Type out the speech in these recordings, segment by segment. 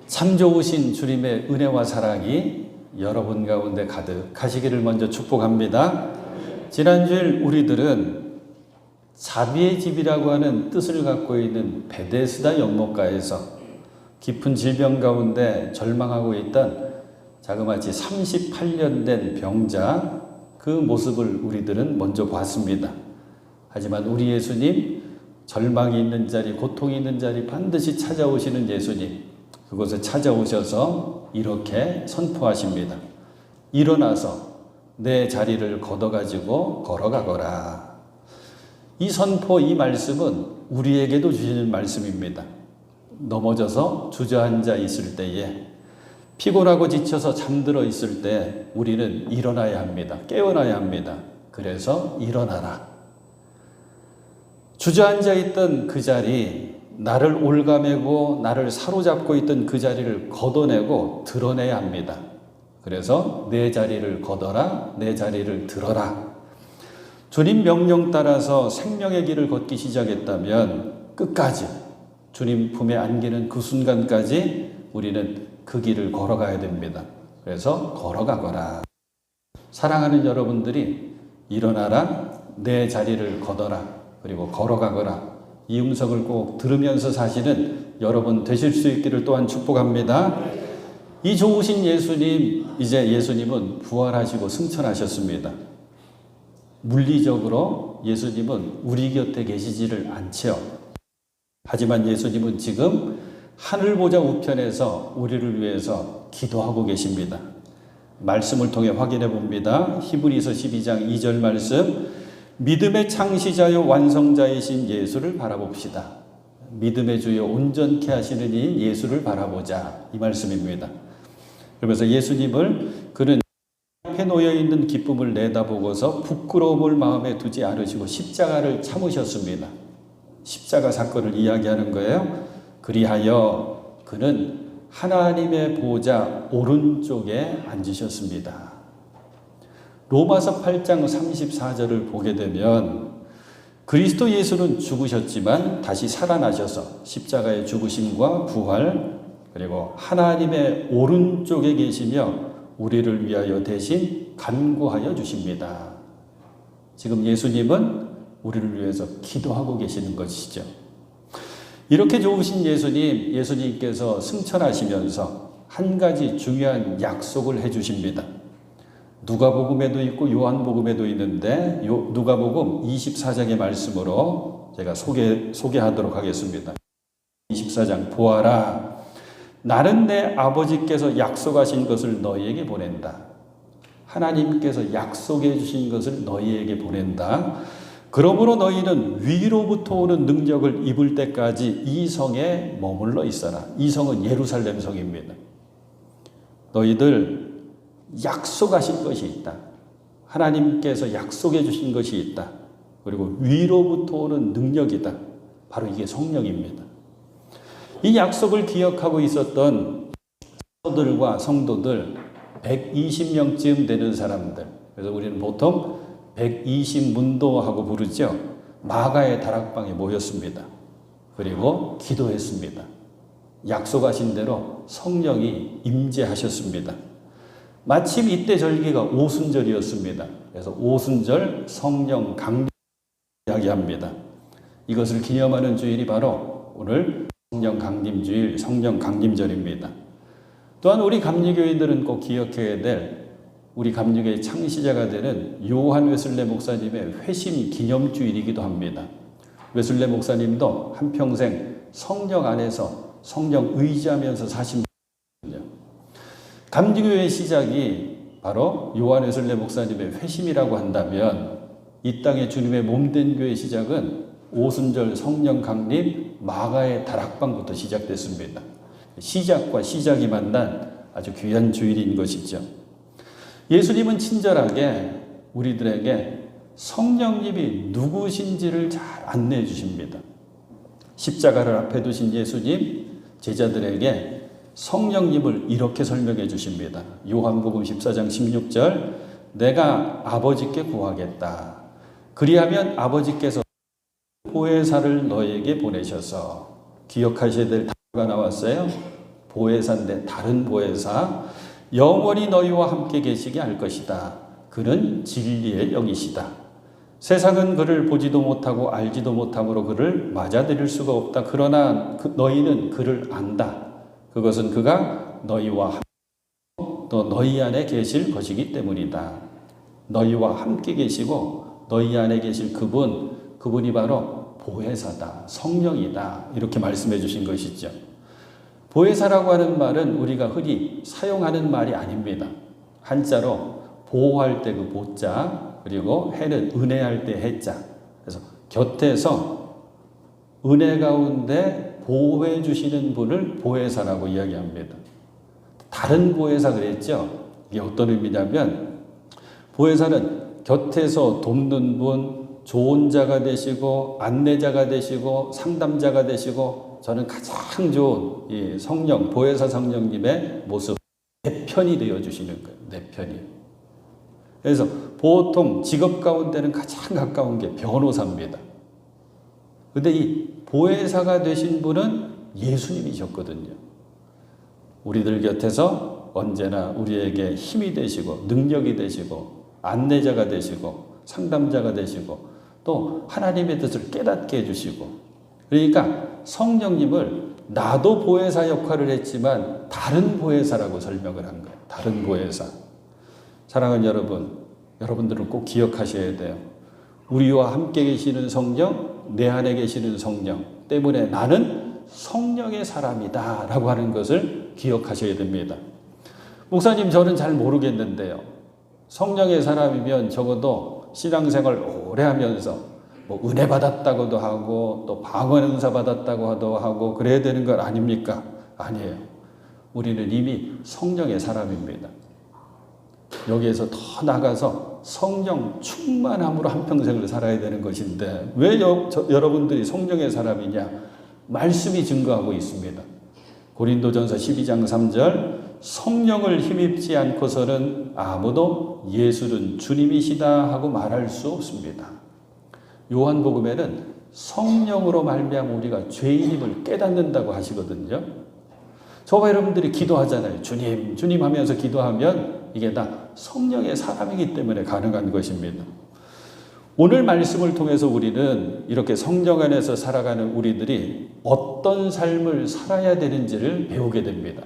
참 좋으신 주님의 은혜와 사랑이 여러분 가운데 가득하시기를 먼저 축복합니다. 지난주일 우리들은 자비의 집이라고 하는 뜻을 갖고 있는 베데스다 연못가에서 깊은 질병 가운데 절망하고 있던 자그마치 38년 된 병자, 그 모습을 우리들은 먼저 봤습니다. 하지만 우리 예수님, 절망이 있는 자리, 고통이 있는 자리 반드시 찾아오시는 예수님, 그곳에 찾아오셔서 이렇게 선포하십니다. 일어나서 내 자리를 걷어가지고 걸어가거라. 이 선포, 이 말씀은 우리에게도 주시는 말씀입니다. 넘어져서 주저앉아 있을 때에, 피곤하고 지쳐서 잠들어 있을 때 우리는 일어나야 합니다. 깨어나야 합니다. 그래서 일어나라. 주저앉아 있던 그 자리, 나를 올가매고 나를 사로잡고 있던 그 자리를 걷어내고 드러내야 합니다. 그래서 내 자리를 걷어라, 내 자리를 들어라. 주님 명령 따라서 생명의 길을 걷기 시작했다면 끝까지 주님 품에 안기는 그 순간까지 우리는 그 길을 걸어가야 됩니다. 그래서 걸어가거라. 사랑하는 여러분들이 일어나라, 내 자리를 걷어라, 그리고 걸어가거라. 이 음성을 꼭 들으면서 사시는 여러분 되실 수 있기를 또한 축복합니다. 이 좋으신 예수님, 이제 예수님은 부활하시고 승천하셨습니다. 물리적으로 예수님은 우리 곁에 계시지를 않죠. 하지만 예수님은 지금 하늘보좌 우편에서 우리를 위해서 기도하고 계십니다. 말씀을 통해 확인해 봅니다. 히브리서 12장 2절 말씀, 믿음의 창시자요 완성자이신 예수를 바라봅시다. 믿음의 주요 온전케 하시는 이인 예수를 바라보자, 이 말씀입니다. 그러면서 예수님을 그는 앞에 놓여 있는 기쁨을 내다보고서 부끄러움을 마음에 두지 않으시고 십자가를 참으셨습니다. 십자가 사건을 이야기하는 거예요. 그리하여 그는 하나님의 보좌 오른쪽에 앉으셨습니다. 로마서 8장 34절을 보게 되면 그리스도 예수는 죽으셨지만 다시 살아나셔서 십자가의 죽으심과 부활, 그리고 하나님의 오른쪽에 계시며 우리를 위하여 대신 간구하여 주십니다. 지금 예수님은 우리를 위해서 기도하고 계시는 것이죠. 이렇게 좋으신 예수님, 예수님께서 승천하시면서 한 가지 중요한 약속을 해주십니다. 누가복음에도 있고 요한복음에도 있는데 누가복음 24장의 말씀으로 제가 소개하도록 하겠습니다. 24장, 보아라, 나는 내 아버지께서 약속하신 것을 너희에게 보낸다. 하나님께서 약속해 주신 것을 너희에게 보낸다. 그러므로 너희는 위로부터 오는 능력을 입을 때까지 이 성에 머물러 있어라. 이 성은 예루살렘 성입니다. 너희들 약속하신 것이 있다. 하나님께서 약속해 주신 것이 있다. 그리고 위로부터 오는 능력이다. 바로 이게 성령입니다. 이 약속을 기억하고 있었던 성도들과 성도들 120명쯤 되는 사람들, 그래서 우리는 보통 120문도하고 부르죠. 마가의 다락방에 모였습니다. 그리고 기도했습니다. 약속하신 대로 성령이 임재하셨습니다. 마침 이때 절기가 오순절이었습니다. 그래서 오순절 성령 강림 이야기합니다. 이것을 기념하는 주일이 바로 오늘 성령 강림주일, 성령 강림절입니다. 또한 우리 감리교인들은 꼭 기억해야 될 우리 감리교의 창시자가 되는 요한 웨슬레 목사님의 회심 기념주일이기도 합니다. 웨슬레 목사님도 한평생 성령 안에서 성령 의지하면서 사신 분이거든요. 감리교의 시작이 바로 요한 웨슬레 목사님의 회심이라고 한다면 이 땅에 주님의 몸된 교회의 시작은 오순절 성령 강림 마가의 다락방부터 시작됐습니다. 시작과 시작이 만난 아주 귀한 주일인 것이죠. 예수님은 친절하게 우리들에게 성령님이 누구신지를 잘 안내해 주십니다. 십자가를 앞에 두신 예수님, 제자들에게 성령님을 이렇게 설명해 주십니다. 요한복음 14장 16절, 내가 아버지께 구하겠다. 그리하면 아버지께서 보혜사를 너에게 보내셔서, 기억하셔야 될 단어가 나왔어요. 보혜사인데 다른 보혜사, 영원히 너희와 함께 계시게 할 것이다. 그는 진리의 영이시다. 세상은 그를 보지도 못하고 알지도 못함으로 그를 맞아들일 수가 없다. 그러나 너희는 그를 안다. 그것은 그가 너희와 함께 또 너희 안에 계실 것이기 때문이다. 너희와 함께 계시고 너희 안에 계실 그분이 바로 보혜사다. 성령이다. 이렇게 말씀해 주신 것이죠. 보혜사라고 하는 말은 우리가 흔히 사용하는 말이 아닙니다. 한자로 보호할 때 그 보자, 그리고 해는 은혜할 때 해자. 그래서 곁에서 은혜 가운데 보호해 주시는 분을 보혜사라고 이야기합니다. 다른 보혜사 그랬죠? 이게 어떤 의미냐면 보혜사는 곁에서 돕는 분, 좋은 자가 되시고 안내자가 되시고 상담자가 되시고 저는 가장 좋은 이 성령, 보혜사 성령님의 모습, 내 편이 되어주시는 거예요. 내 편이. 그래서 보통 직업 가운데는 가장 가까운 게 변호사입니다. 근데 이 보혜사가 되신 분은 예수님이셨거든요. 우리들 곁에서 언제나 우리에게 힘이 되시고 능력이 되시고 안내자가 되시고 상담자가 되시고 또 하나님의 뜻을 깨닫게 해주시고, 그러니까 성령님을 나도 보혜사 역할을 했지만 다른 보혜사라고 설명을 한 거예요. 다른 보혜사. 사랑하는 여러분, 여러분들은 꼭 기억하셔야 돼요. 우리와 함께 계시는 성령, 내 안에 계시는 성령 때문에 나는 성령의 사람이다 라고 하는 것을 기억하셔야 됩니다. 목사님, 저는 잘 모르겠는데요. 성령의 사람이면 적어도 신앙생활 오래 하면서 뭐 은혜 받았다고도 하고 또 방언 은사 받았다고도 하고 그래야 되는 것 아닙니까? 아니에요. 우리는 이미 성령의 사람입니다. 여기에서 더 나가서 성령 충만함으로 한평생을 살아야 되는 것인데 왜 여러분들이 성령의 사람이냐? 말씀이 증거하고 있습니다. 고린도전서 12장 3절, 성령을 힘입지 않고서는 아무도 예수는 주님이시다 하고 말할 수 없습니다. 요한복음에는 성령으로 말미암아 우리가 죄인임을 깨닫는다고 하시거든요. 저와 여러분들이 기도하잖아요. 주님, 주님 하면서 기도하면 이게 다 성령의 사람이기 때문에 가능한 것입니다. 오늘 말씀을 통해서 우리는 이렇게 성령 안에서 살아가는 우리들이 어떤 삶을 살아야 되는지를 배우게 됩니다.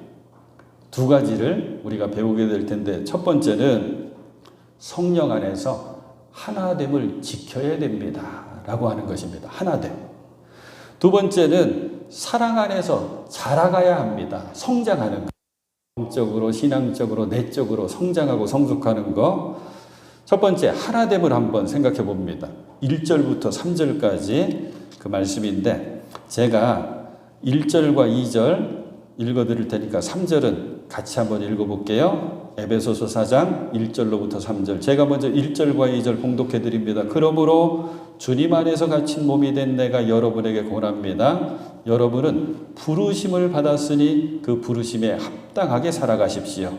두 가지를 우리가 배우게 될 텐데, 첫 번째는 성령 안에서 하나됨을 지켜야 됩니다 라고 하는 것입니다. 하나됨. 두 번째는 사랑 안에서 자라가야 합니다. 성장하는 것. 영적으로, 신앙적으로, 내적으로 성장하고 성숙하는 것. 첫 번째, 하나됨을 한번 생각해 봅니다. 1절부터 3절까지 그 말씀인데 제가 1절과 2절 읽어드릴 테니까 3절은 같이 한번 읽어볼게요. 에베소서 4장 1절로부터 3절. 제가 먼저 1절과 2절 봉독해 드립니다. 그러므로 주님 안에서 갇힌 몸이 된 내가 여러분에게 권합니다. 여러분은 부르심을 받았으니 그 부르심에 합당하게 살아가십시오.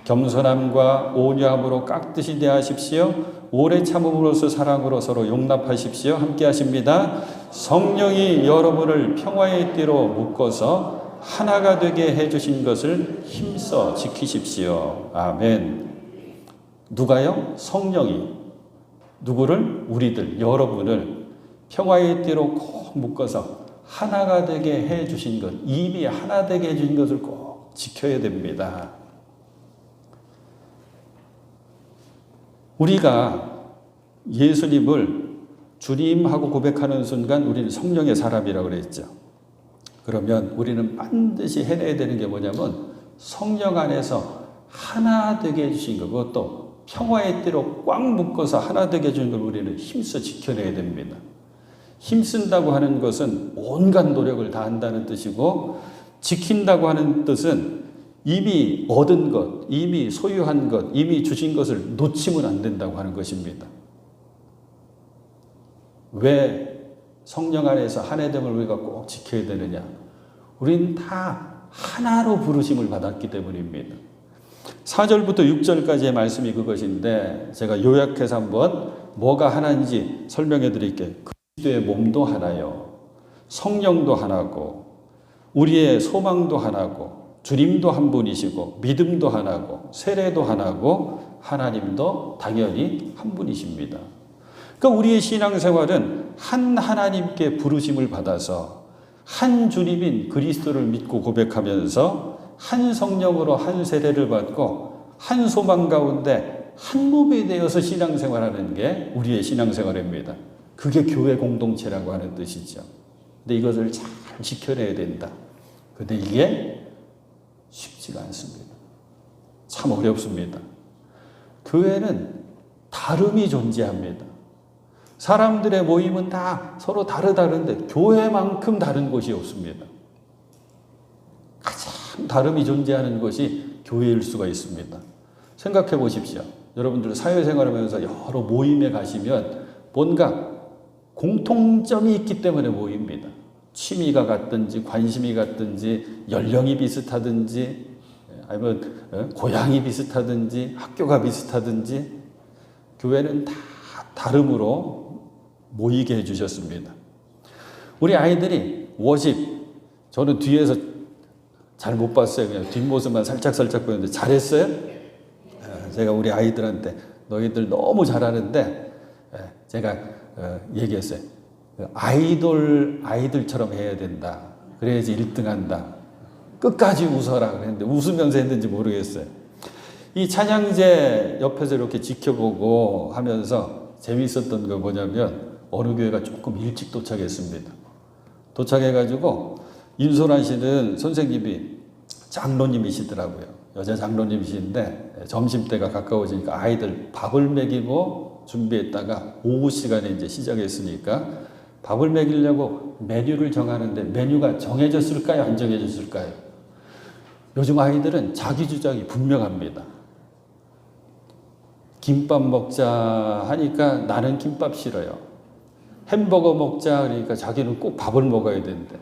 겸손함과 온유함으로 깍듯이 대하십시오. 오래 참음으로써 사랑으로 서로 용납하십시오. 함께 하십니다. 성령이 여러분을 평화의 띠로 묶어서 하나가 되게 해주신 것을 힘써 지키십시오. 아멘. 누가요? 성령이 누구를? 우리들, 여러분을 평화의 띠로 꼭 묶어서 하나가 되게 해주신 것, 이미 하나 되게 해주신 것을 꼭 지켜야 됩니다. 우리가 예수님을 주님하고 고백하는 순간 우리는 성령의 사람이라고 그랬죠. 그러면 우리는 반드시 해내야 되는 게 뭐냐면 성령 안에서 하나 되게 해주신 것, 그것도 평화의 띠로 꽉 묶어서 하나 되게 해주는 걸 우리는 힘써 지켜내야 됩니다. 힘쓴다고 하는 것은 온갖 노력을 다한다는 뜻이고, 지킨다고 하는 뜻은 이미 얻은 것, 이미 소유한 것, 이미 주신 것을 놓치면 안 된다고 하는 것입니다. 왜 성령 안에서 하나됨을 우리가 꼭 지켜야 되느냐? 우리는 다 하나로 부르심을 받았기 때문입니다. 4절부터 6절까지의 말씀이 그것인데 제가 요약해서 한번 뭐가 하나인지 설명해 드릴게요. 그리스도의 몸도 하나요. 성령도 하나고 우리의 소망도 하나고 주님도 한 분이시고 믿음도 하나고 세례도 하나고 하나님도 당연히 한 분이십니다. 그러니까 우리의 신앙생활은 한 하나님께 부르심을 받아서 한 주님인 그리스도를 믿고 고백하면서 한 성령으로 한 세례를 받고 한 소망 가운데 한 몸이 되어서 신앙생활하는 게 우리의 신앙생활입니다. 그게 교회 공동체라고 하는 뜻이죠. 근데 이것을 잘 지켜내야 된다. 근데 이게 쉽지가 않습니다. 참 어렵습니다. 교회는 다름이 존재합니다. 사람들의 모임은 다 서로 다른데 교회만큼 다른 곳이 없습니다. 가장 다름이 존재하는 것이 교회일 수가 있습니다. 생각해 보십시오. 여러분들 사회생활하면서 여러 모임에 가시면 뭔가 공통점이 있기 때문에 모입니다. 취미가 같든지 관심이 같든지 연령이 비슷하든지 아니면 고향이 비슷하든지 학교가 비슷하든지 교회는 다 다름으로 모이게 해주셨습니다. 우리 아이들이 워십, 저는 뒤에서 잘 못 봤어요. 그냥 뒷모습만 살짝 보였는데 잘했어요? 제가 우리 아이들한테 너희들 너무 잘하는데 제가 얘기했어요. 아이들처럼 해야 된다. 그래야지 1등 한다. 끝까지 웃어라 그랬는데 웃으면서 했는지 모르겠어요. 이 찬양제 옆에서 이렇게 지켜보고 하면서 재미있었던 거 뭐냐면 어느 교회가 조금 일찍 도착했습니다. 도착해가지고 인솔한 씨는 선생님이 장로님이시더라고요. 여자 장로님이신데 점심때가 가까워지니까 아이들 밥을 먹이고 준비했다가 오후 시간에 이제 시작했으니까 밥을 먹이려고 메뉴를 정하는데 메뉴가 정해졌을까요? 안 정해졌을까요? 요즘 아이들은 자기 주장이 분명합니다. 김밥 먹자 하니까 나는 김밥 싫어요. 햄버거 먹자 그러니까 자기는 꼭 밥을 먹어야 되는데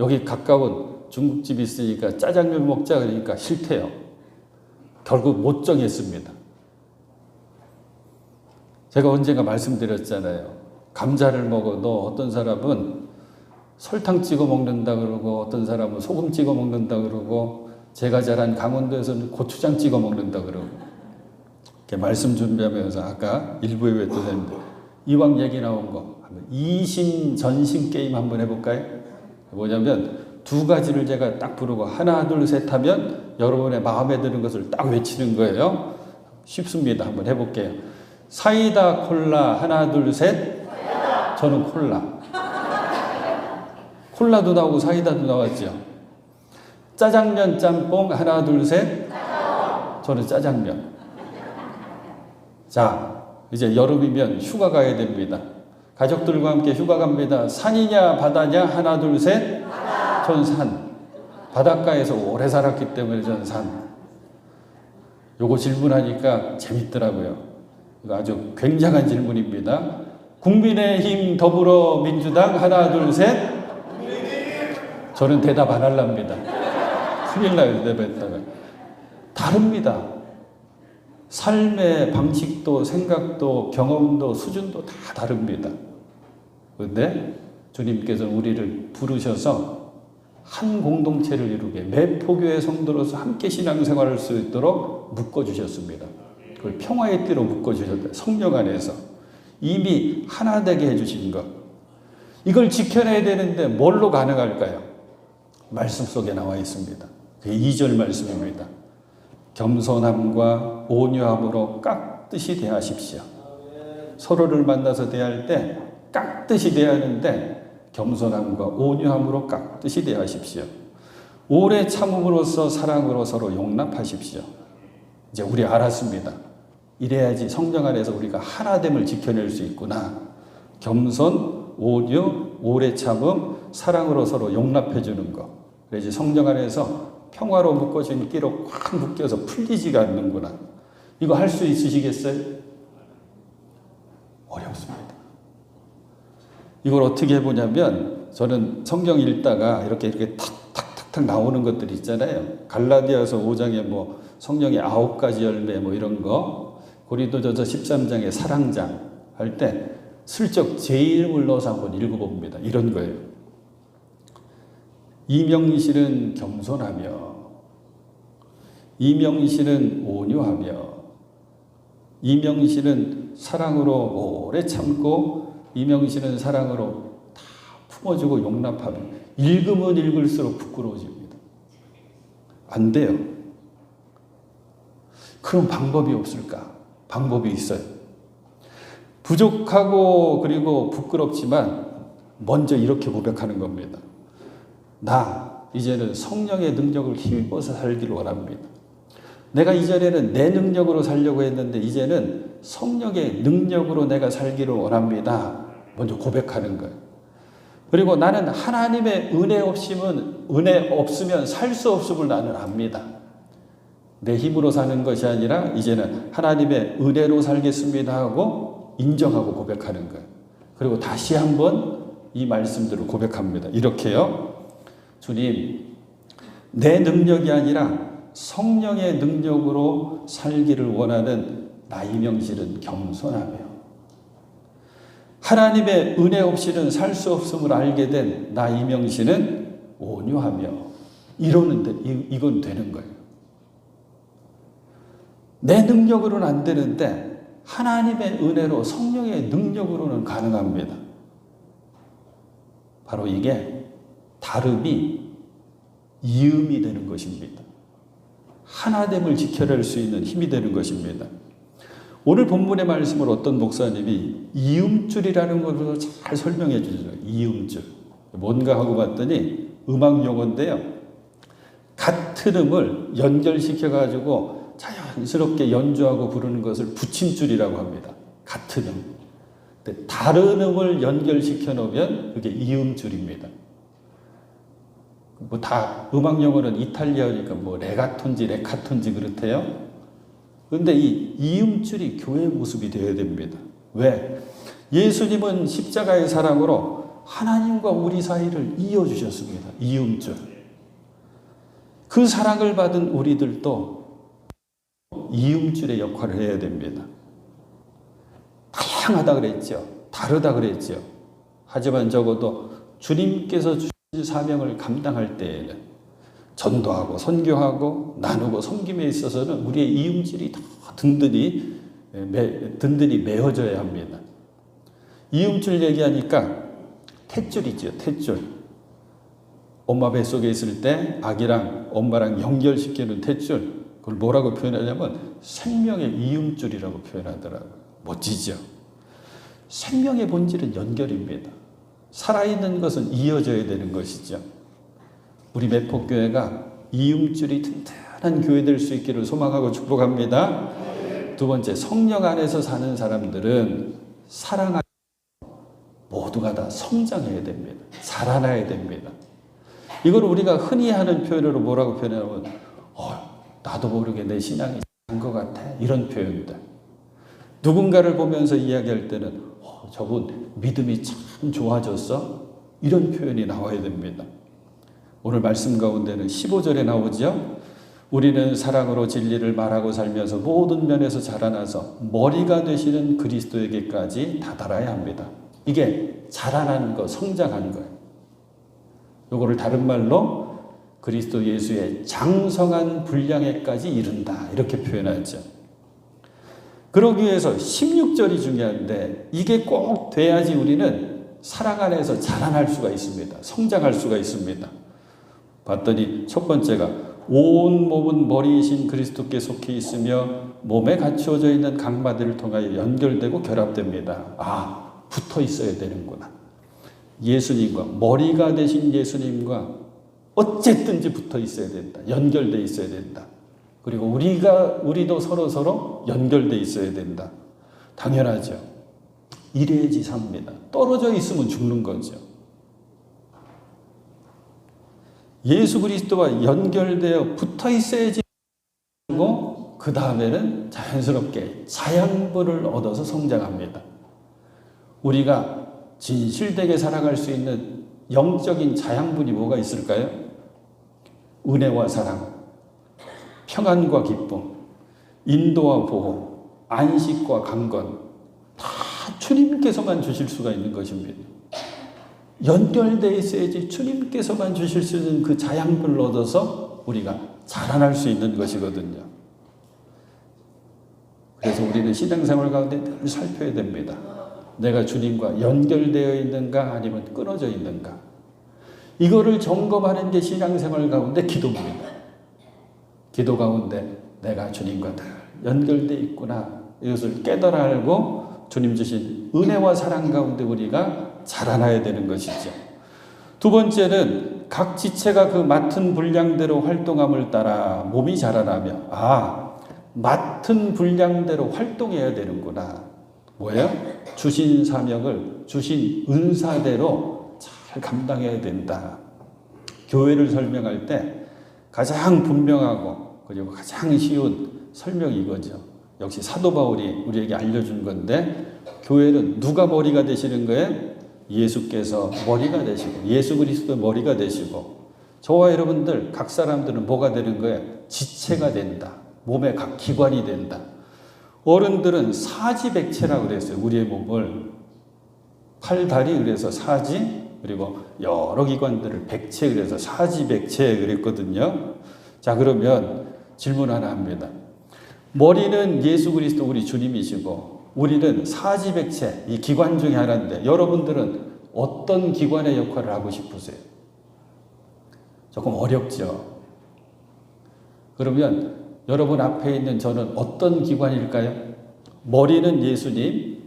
여기 가까운 중국집이 있으니까 짜장면 먹자 그러니까 싫대요. 결국 못 정했습니다. 제가 언젠가 말씀드렸잖아요. 감자를 먹어도 어떤 사람은 설탕 찍어 먹는다 그러고 어떤 사람은 소금 찍어 먹는다 그러고 제가 자란 강원도에서는 고추장 찍어 먹는다 그러고 이렇게 말씀 준비하면서 아까 일부에 외쳤는데 이왕 얘기 나온 거 이심 전심 게임 한번 해볼까요? 뭐냐면 두 가지를 제가 딱 부르고 하나 둘 셋 하면 여러분의 마음에 드는 것을 딱 외치는 거예요. 쉽습니다. 한번 해볼게요. 사이다 콜라 하나 둘 셋. 저는 콜라. 콜라도 나오고 사이다도 나왔죠. 짜장면 짬뽕 하나 둘 셋. 저는 짜장면. 자, 이제 여름이면 휴가 가야 됩니다. 가족들과 함께 휴가 갑니다. 산이냐 바다냐 하나 둘 셋. 전 산. 바닷가에서 오래 살았기 때문에 전 산. 요거 질문하니까 재밌더라고요. 이거 아주 굉장한 질문입니다. 국민의힘 더불어민주당 하나 둘 셋. 저는 대답 안 할랍니다. 큰일 나요. 대답했다가. 다릅니다. 삶의 방식도 생각도 경험도 수준도 다 다릅니다. 그런데 주님께서는 우리를 부르셔서 한 공동체를 이루게 매포교회 성도로서 함께 신앙생활할 수 있도록 묶어주셨습니다. 그걸 평화의 띠로 묶어주셨다. 성령 안에서 이미 하나 되게 해주신 것. 이걸 지켜내야 되는데 뭘로 가능할까요? 말씀 속에 나와 있습니다. 그게 2절 말씀입니다. 겸손함과 온유함으로 깍듯이 대하십시오. 서로를 만나서 대할 때 깍듯이 대하는데 겸손함과 온유함으로 깍듯이 대하십시오. 오래 참음으로써 사랑으로 서로 용납하십시오. 이제 우리 알았습니다. 이래야지 성령 안에서 우리가 하나됨을 지켜낼 수 있구나. 겸손, 온유, 오래 참음, 사랑으로 서로 용납해 주는 것. 그래야지 성령 안에서 평화로 묶어진 끼로 꽉 묶여서 풀리지가 않는구나. 이거 할 수 있으시겠어요? 어렵습니다. 이걸 어떻게 해보냐면 저는 성경 읽다가 이렇게 탁탁탁탁 나오는 것들 있잖아요. 갈라디아서 5장에 뭐 성령의 9가지 열매 뭐 이런 거, 고린도전서 13장에 사랑장 할 때 슬쩍 제 이름을 넣어서 한번 읽어봅니다. 이런 거예요. 이명실은 겸손하며 이명신은 온유하며, 이명신은 사랑으로 오래 참고, 이명신은 사랑으로 다 품어주고 용납하며, 읽으면 읽을수록 부끄러워집니다. 안 돼요. 그럼 방법이 없을까? 방법이 있어요. 부족하고 그리고 부끄럽지만 먼저 이렇게 고백하는 겁니다. 나 이제는 성령의 능력을 힘입어서 살기를 원합니다. 내가 이전에는 내 능력으로 살려고 했는데 이제는 성령의 능력으로 내가 살기를 원합니다. 먼저 고백하는 거예요. 그리고 나는 하나님의 은혜 없으면 살 수 없음을 나는 압니다. 내 힘으로 사는 것이 아니라 이제는 하나님의 은혜로 살겠습니다 하고 인정하고 고백하는 거예요. 그리고 다시 한번 이 말씀들을 고백합니다. 이렇게요. 주님, 내 능력이 아니라 성령의 능력으로 살기를 원하는 나 이명실은 겸손하며, 하나님의 은혜 없이는 살 수 없음을 알게 된 나 이명실은 온유하며, 이건 되는 거예요. 내 능력으로는 안 되는데 하나님의 은혜로 성령의 능력으로는 가능합니다. 바로 이게 다름이 이음이 되는 것입니다. 하나됨을 지켜낼 수 있는 힘이 되는 것입니다. 오늘 본문의 말씀을 어떤 목사님이 이음줄이라는 것으로 잘 설명해 주죠. 이음줄. 뭔가 하고 봤더니 음악 용어인데요. 같은 음을 연결시켜가지고 자연스럽게 연주하고 부르는 것을 붙임줄이라고 합니다. 같은 음. 근데 다른 음을 연결시켜 놓으면 그게 이음줄입니다. 뭐 다 음악 용어는 이탈리아니까 뭐 레가톤지 레카톤지 그렇대요. 그런데 이 이음줄이 교회의 모습이 되어야 됩니다. 왜? 예수님은 십자가의 사랑으로 하나님과 우리 사이를 이어주셨습니다. 이음줄. 그 사랑을 받은 우리들도 이음줄의 역할을 해야 됩니다. 다양하다 그랬죠. 다르다 그랬죠. 하지만 적어도 주님께서 주신 사명을 감당할 때에는 전도하고 선교하고 나누고 섬김에 있어서는 우리의 이음줄이 더 든든히 메어져야 합니다. 이음줄 얘기하니까 탯줄이죠. 탯줄. 엄마 뱃속에 있을 때 아기랑 엄마랑 연결시키는 탯줄. 그걸 뭐라고 표현하냐면 생명의 이음줄이라고 표현하더라고요. 멋지죠? 생명의 본질은 연결입니다. 살아있는 것은 이어져야 되는 것이죠. 우리 매폭교회가 이음줄이 튼튼한 교회 될 수 있기를 소망하고 축복합니다. 두 번째, 성령 안에서 사는 사람들은 사랑 안에서 모두가 다 성장해야 됩니다. 자라나야 됩니다. 이걸 우리가 흔히 하는 표현으로 뭐라고 표현하면 나도 모르게 내 신앙이 작은 것 같아. 이런 표현들. 누군가를 보면서 이야기할 때는 저분 믿음이 참 좋아졌어. 이런 표현이 나와야 됩니다. 오늘 말씀 가운데는 15절에 나오죠. 우리는 사랑으로 진리를 말하고 살면서 모든 면에서 자라나서 머리가 되시는 그리스도에게까지 다다라야 합니다. 이게 자라나는 거, 성장하는 거예요. 요거를 다른 말로 그리스도 예수의 장성한 분량에까지 이른다. 이렇게 표현하죠. 그러기 위해서 16절이 중요한데 이게 꼭 돼야지 우리는 사랑 안에서 자라날 수가 있습니다. 성장할 수가 있습니다. 봤더니 첫 번째가 온 몸은 머리이신 그리스도께 속해 있으며 몸에 갖추어져 있는 각마들을 통하여 연결되고 결합됩니다. 붙어 있어야 되는구나. 예수님과 머리가 되신 예수님과 어쨌든지 붙어 있어야 된다. 연결돼 있어야 된다. 그리고 우리도 서로 연결돼 있어야 된다. 당연하죠. 이래야지 삽니다. 떨어져 있으면 죽는 거죠. 예수 그리스도와 연결되어 붙어 있어야지. 그리고 그 다음에는 자연스럽게 자양분을 얻어서 성장합니다. 우리가 진실되게 살아갈 수 있는 영적인 자양분이 뭐가 있을까요? 은혜와 사랑, 평안과 기쁨, 인도와 보호, 안식과 강건, 다 주님께서만 주실 수가 있는 것입니다. 연결되어 있어야지 주님께서만 주실 수 있는 그 자양분을 얻어서 우리가 자라날 수 있는 것이거든요. 그래서 우리는 신앙생활 가운데 늘 살펴야 됩니다. 내가 주님과 연결되어 있는가 아니면 끊어져 있는가. 이거를 점검하는 게 신앙생활 가운데 기도입니다. 기도 가운데 내가 주님과 늘 연결되어 있구나. 이것을 깨달아 알고 주님 주신 은혜와 사랑 가운데 우리가 자라나야 되는 것이죠. 두 번째는 각 지체가 그 맡은 분량대로 활동함을 따라 몸이 자라나며 맡은 분량대로 활동해야 되는구나. 뭐예요? 주신 사명을 주신 은사대로 잘 감당해야 된다. 교회를 설명할 때 가장 분명하고 그리고 가장 쉬운 설명이 이거죠. 역시 사도 바울이 우리에게 알려준 건데 교회는 누가 머리가 되시는 거예요? 예수께서 머리가 되시고 예수 그리스도 머리가 되시고 저와 여러분들 각 사람들은 뭐가 되는 거예요? 지체가 된다. 몸의 각 기관이 된다. 어른들은 사지백체라고 그랬어요. 우리의 몸을 팔, 다리 그래서 사지 그리고 여러 기관들을 백체 그래서 사지백체 그랬거든요. 자, 그러면 질문 하나 합니다. 머리는 예수 그리스도 우리 주님이시고 우리는 사지백체 이 기관 중에 하나인데 여러분들은 어떤 기관의 역할을 하고 싶으세요? 조금 어렵죠. 그러면 여러분 앞에 있는 저는 어떤 기관일까요? 머리는 예수님,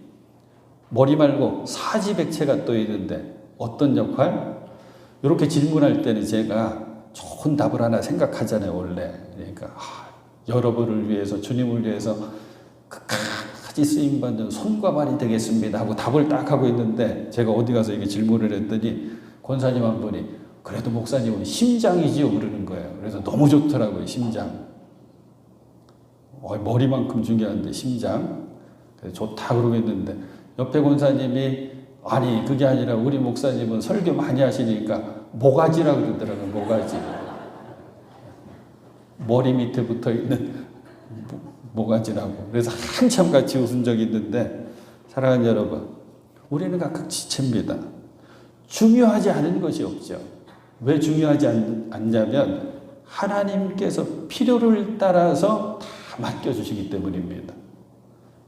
머리 말고 사지백체가 또 있는데 어떤 역할? 이렇게 질문할 때는 제가 좋은 답을 하나 생각하잖아요, 원래. 그러니까 여러분을 위해서 주님을 위해서 끝까지 쓰임받는 손과 발이 되겠습니다 하고 답을 딱 하고 있는데 제가 어디 가서 이게 질문을 했더니 권사님 한 분이 그래도 목사님은 심장이지요 그러는 거예요. 그래서 너무 좋더라고요, 심장. 머리만큼 중요한데 심장. 그래서 좋다 그러고 있는데 옆에 권사님이 아니 그게 아니라 우리 목사님은 설교 많이 하시니까 모가지라고 그러더라고요. 모가지. 머리 밑에 붙어 있는 모가지라고. 그래서 한참 같이 웃은 적이 있는데 사랑하는 여러분, 우리는 각각 지체입니다. 중요하지 않은 것이 없죠. 왜 중요하지 않냐면 하나님께서 필요를 따라서 다 맡겨주시기 때문입니다.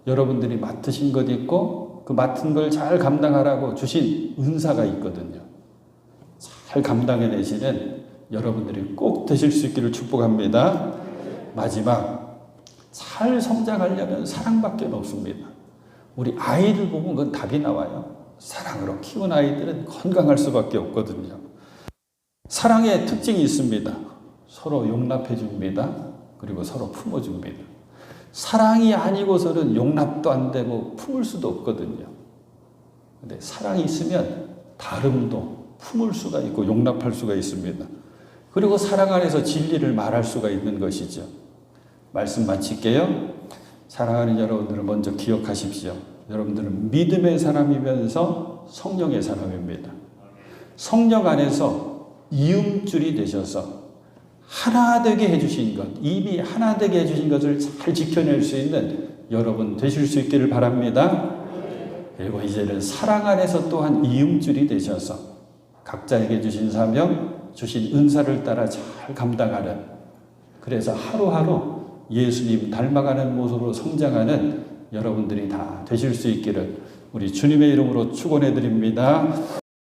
여러분들이 맡으신 것 있고 그 맡은 걸 잘 감당하라고 주신 은사가 있거든요. 잘 감당해내시는 여러분들이 꼭 되실 수 있기를 축복합니다. 마지막, 잘 성장하려면 사랑밖에 없습니다. 우리 아이들 보면 그건 답이 나와요. 사랑으로 키운 아이들은 건강할 수밖에 없거든요. 사랑의 특징이 있습니다. 서로 용납해 줍니다. 그리고 서로 품어 줍니다. 사랑이 아니고서는 용납도 안 되고 품을 수도 없거든요. 근데 사랑이 있으면 다름도 품을 수가 있고 용납할 수가 있습니다. 그리고 사랑 안에서 진리를 말할 수가 있는 것이죠. 말씀 마칠게요. 사랑하는 여러분들은 먼저 기억하십시오. 여러분들은 믿음의 사람이면서 성령의 사람입니다. 성령 안에서 이음줄이 되셔서 하나 되게 해주신 것, 이미 하나 되게 해주신 것을 잘 지켜낼 수 있는 여러분 되실 수 있기를 바랍니다. 그리고 이제는 사랑 안에서 또한 이음줄이 되셔서 각자에게 주신 사명, 주신 은사를 따라 잘 감당하는, 그래서 하루하루 예수님 닮아가는 모습으로 성장하는 여러분들이 다 되실 수 있기를 우리 주님의 이름으로 축원해 드립니다.